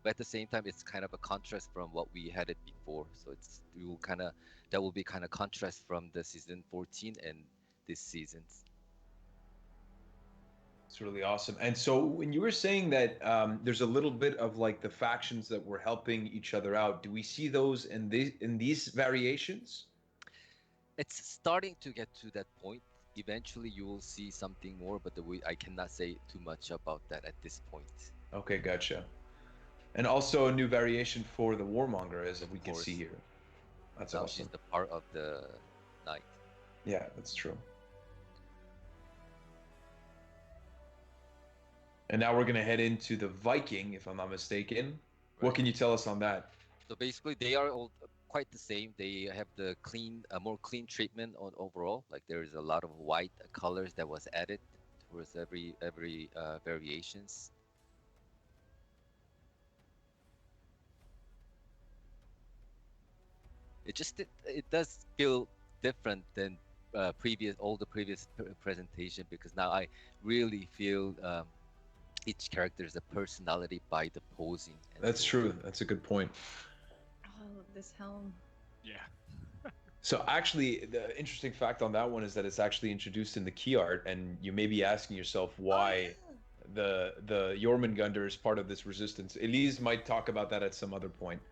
but at the same time, it's kind of a contrast from what we had it before. So that will be kind of contrast from the season 14 and this season's. It's really awesome. And so when you were saying that there's a little bit of like the factions that were helping each other out, do we see those in these variations? It's starting to get to that point. Eventually, you will see something more, but I cannot say too much about that at this point. Okay, gotcha. And also a new variation for the Warmonger, as Of we can see course, here. That's now she's awesome. the part of the night. Yeah, that's true. And now we're gonna head into the Viking, if I'm not mistaken. What Right. can you tell us on that? So basically, they are all quite the same. They have the more clean treatment on overall. Like there is a lot of white colors that was added towards every variations. It does feel different than previous presentation, because now I really feel each character is a personality by the posing and That's so true. forth. That's a good point. Oh, this helm. Yeah. So actually, the interesting fact on that one is that it's actually introduced in the key art, and you may be asking yourself Oh why yeah. the Jormungandr is part of this resistance. Elise might talk about that at some other point.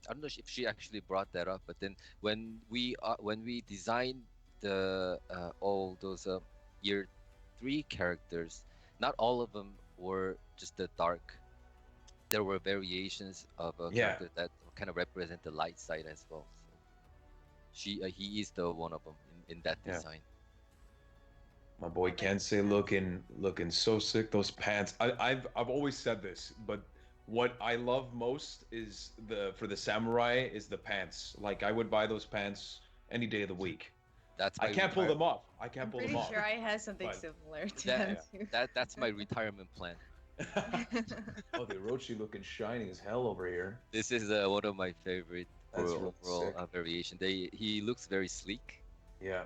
I don't know if she actually brought that up, but then when we designed the all those year 3 characters, not all of them were just the dark. There were variations of Yeah, characters that kind of represent the light side as well. So he is the one of them in that yeah. design. My boy Kensei looking so sick. Those pants. I've always said this, but what I love most is the for the samurai is the pants. Like I would buy those pants any day of the week. That's I my can't pull retire. them off. I can't I'm pull them pretty off. sure I had something But similar to them That too. that's my retirement plan. oh, the Orochi looking shiny as hell over here. This is one of my favorite for That's really overall sick. variation. He looks very sleek. Yeah.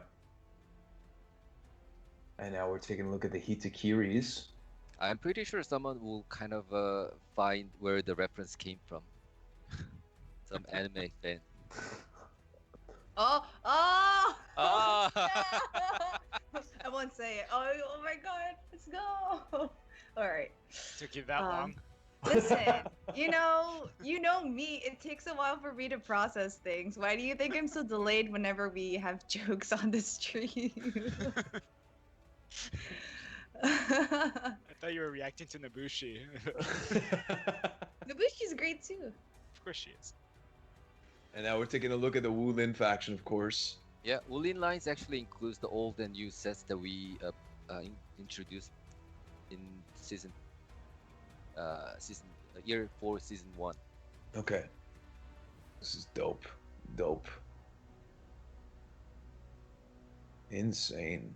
And now we're taking a look at the Hitakiris. I'm pretty sure someone will kind of find where the reference came from. Some anime fan. Oh, oh! Ah! Yeah! I won't say it. Oh my god, let's go! All right. Took you that long? Listen, you know me. It takes a while for me to process things. Why do you think I'm so delayed whenever we have jokes on the stream? I thought you were reacting to Nabushi. Nobushi's great too. Of course she is. And now we're taking a look at the Wulin faction, of course. Yeah, Wulin Lines actually includes the old and new sets that we introduced in year 4, season 1. Okay. This is dope. Dope. Insane.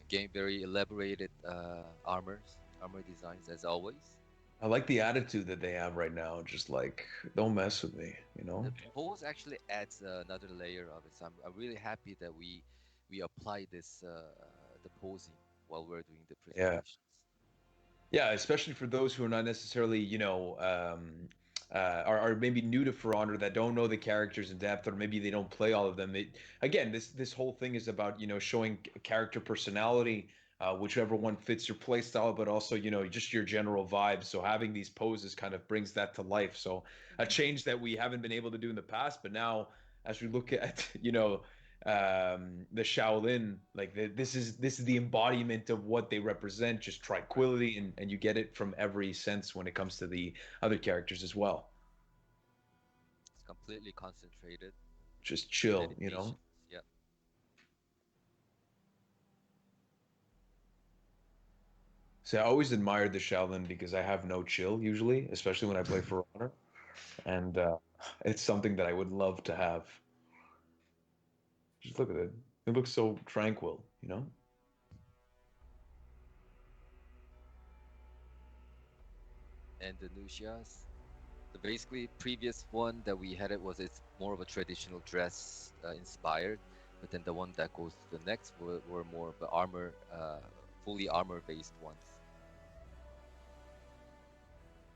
Again, very elaborated armor designs as always. I like the attitude that they have right now. Just like, don't mess with me, you know? The pose actually adds another layer of it. So I'm really happy that we apply this the posing while we're doing the Yeah. presentations. Yeah, especially for those who are not necessarily, are maybe new to For Honor that don't know the characters in depth, or maybe they don't play all of them. Again, this whole thing is about showing character personality, whichever one fits your play style, but also just your general vibe. So having these poses kind of brings that to life. So a change that we haven't been able to do in the past, but now as we look at the Shaolin, like this is the embodiment of what they represent, just tranquility, and you get it from every sense when it comes to the other characters as well. It's completely concentrated Just chill, meditation. Yeah. So I always admired the Shaolin because I have no chill usually, especially when I play For Honor, and it's something that I would love to have. Just look at it; it looks so tranquil. And the Nuxias. So basically, previous one that we had it's more of a traditional dress inspired, but then the one that goes to the next were more of the fully armor based ones.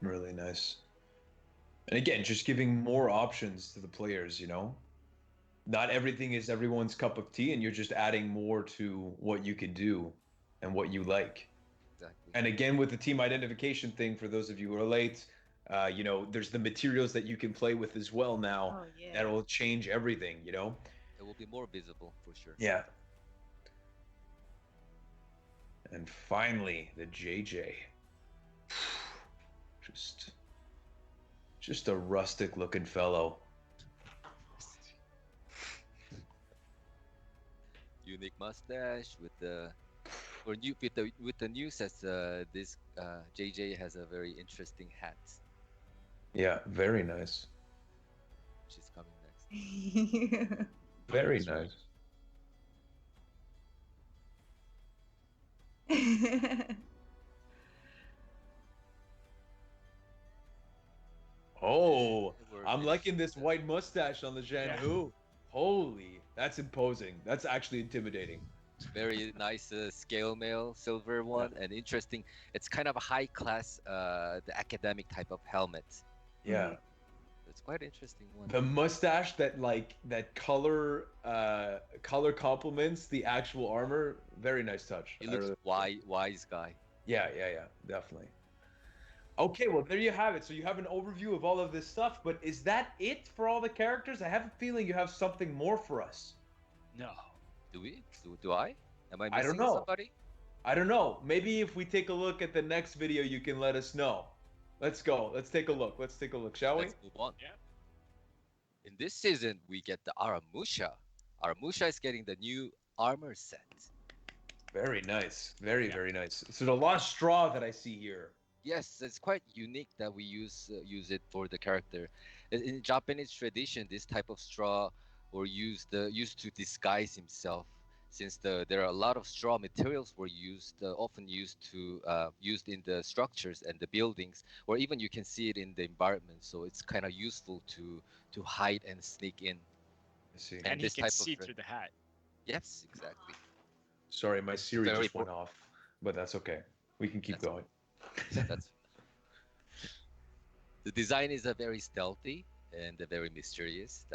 Really nice. And again, just giving more options to the players, you know? Not everything is everyone's cup of tea, and you're just adding more to what you can do and what you like. Exactly. And again, with the team identification thing, for those of you who are late, you know, there's the materials that you can play with as well now Oh that yeah. will change everything, you know? It will be more visible for sure. Yeah. And finally, the JJ. Just just a rustic looking fellow. Unique mustache with the or new with the new sets. This JJ has a very interesting hat, Yeah, very nice. which is coming next. Very nice. Oh, We're I'm finishing liking this the white mustache on the Yeah. Janhu. Holy, that's imposing. That's actually intimidating. very nice scale mail silver Yeah. one and interesting. It's kind of a high class, the academic type of helmet. Yeah. It's quite interesting one. The mustache that like that color complements the actual armor. Very nice touch. He I looks really, wise guy. yeah, definitely. Okay, well there you have it. So you have an overview of all of this stuff, but is that it for all the characters? I have a feeling you have something more for us. No. Do we? Do I? Am I I don't missing know. somebody? I don't know. Maybe if we take a look at the next video, you can let us know. Let's go. Let's take a look. Let's take a look, shall we? Let's move on. Yeah. In this season, we get the Aramusha. Aramusha is getting the new armor set. Very nice. Very, Yeah. very nice. So a lot of straw that I see here. Yes, it's quite unique that we use it for the character. In Japanese tradition, this type of straw were used to disguise himself. Since there are a lot of straw materials were used, often used in the structures and the buildings, or even you can see it in the environment. So it's kind of useful to hide and sneak in. I see. And And he this can type of see through the hat. yes, exactly. Sorry, my It's Siri very just went off, but that's okay. We can keep That's going. that's the design is a very stealthy and a very mysterious.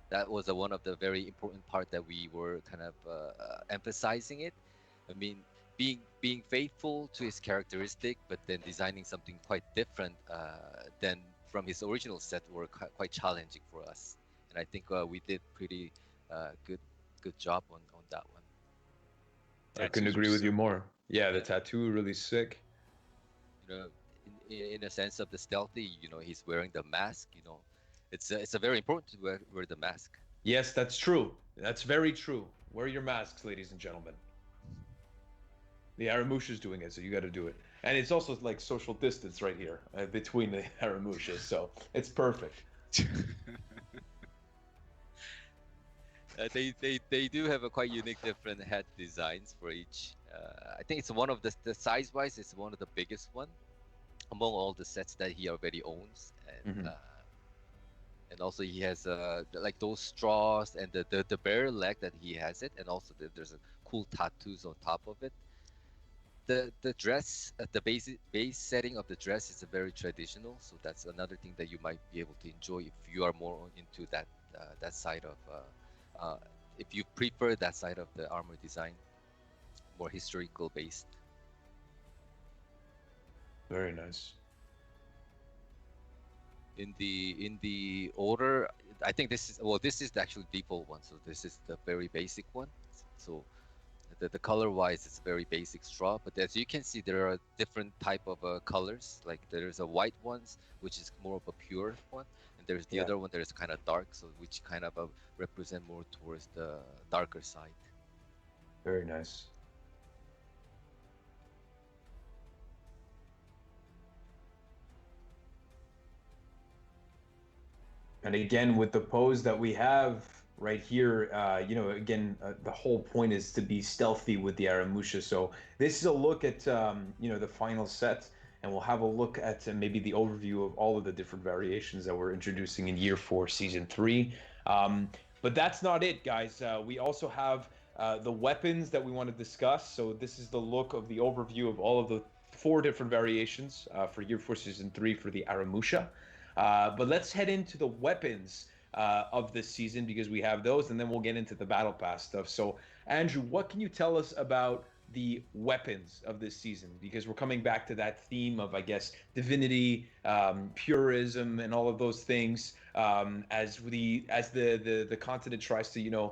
That was one of the very important part that we were kind of emphasizing it. I mean, being faithful to his characteristic, but then designing something quite different than from his original set were quite challenging for us. And I think we did pretty good job on that one. I couldn't Tattoos are agree with so you more. Yeah, the Yeah. tattoo really sick. You know, in a sense of the stealthy, he's wearing the mask. It's a very important to wear the mask. Yes, that's true. That's very true. Wear your masks, ladies and gentlemen. The Aramusha's doing it, so you got to do it. And it's also like social distance right here between the Aramushas, so it's perfect. They do have a quite unique different head designs for each. I think it's one of the size wise, it's one of the biggest one among all the sets that he already owns, and also he has like those straws and the bare leg that he has it, and also there's a cool tattoos on top of it. The dress, the base setting of the dress is a very traditional, so that's another thing that you might be able to enjoy if you are more into that side of if you prefer that side of the armor design, more historical based. Very nice. In the order, I think this is the actual default one, so this is the very basic one. So the color wise it's very basic straw, but as you can see there are different type of colors. Like there's a white ones which is more of a pure one, and there's the Yeah. other one that is kind of dark, so which kind of represent more towards the darker side. Very nice. And again, with the pose that we have right here, you know, again, the whole point is to be stealthy with the Aramusha. So this is a look at, you know, the final set, and we'll have a look at maybe the overview of all of the different variations that we're introducing in Year 4, Season 3. But that's not it, guys. We also have the weapons that we want to discuss. So this is the look of the overview of all of the 4 different variations for Year 4 Season 3 for the Aramusha. But let's head into the weapons of this season because we have those, and then we'll get into the Battle Pass stuff. So, Andrew, what can you tell us about the weapons of this season? Because we're coming back to that theme of, I guess, divinity, purism, and all of those things as the continent tries to,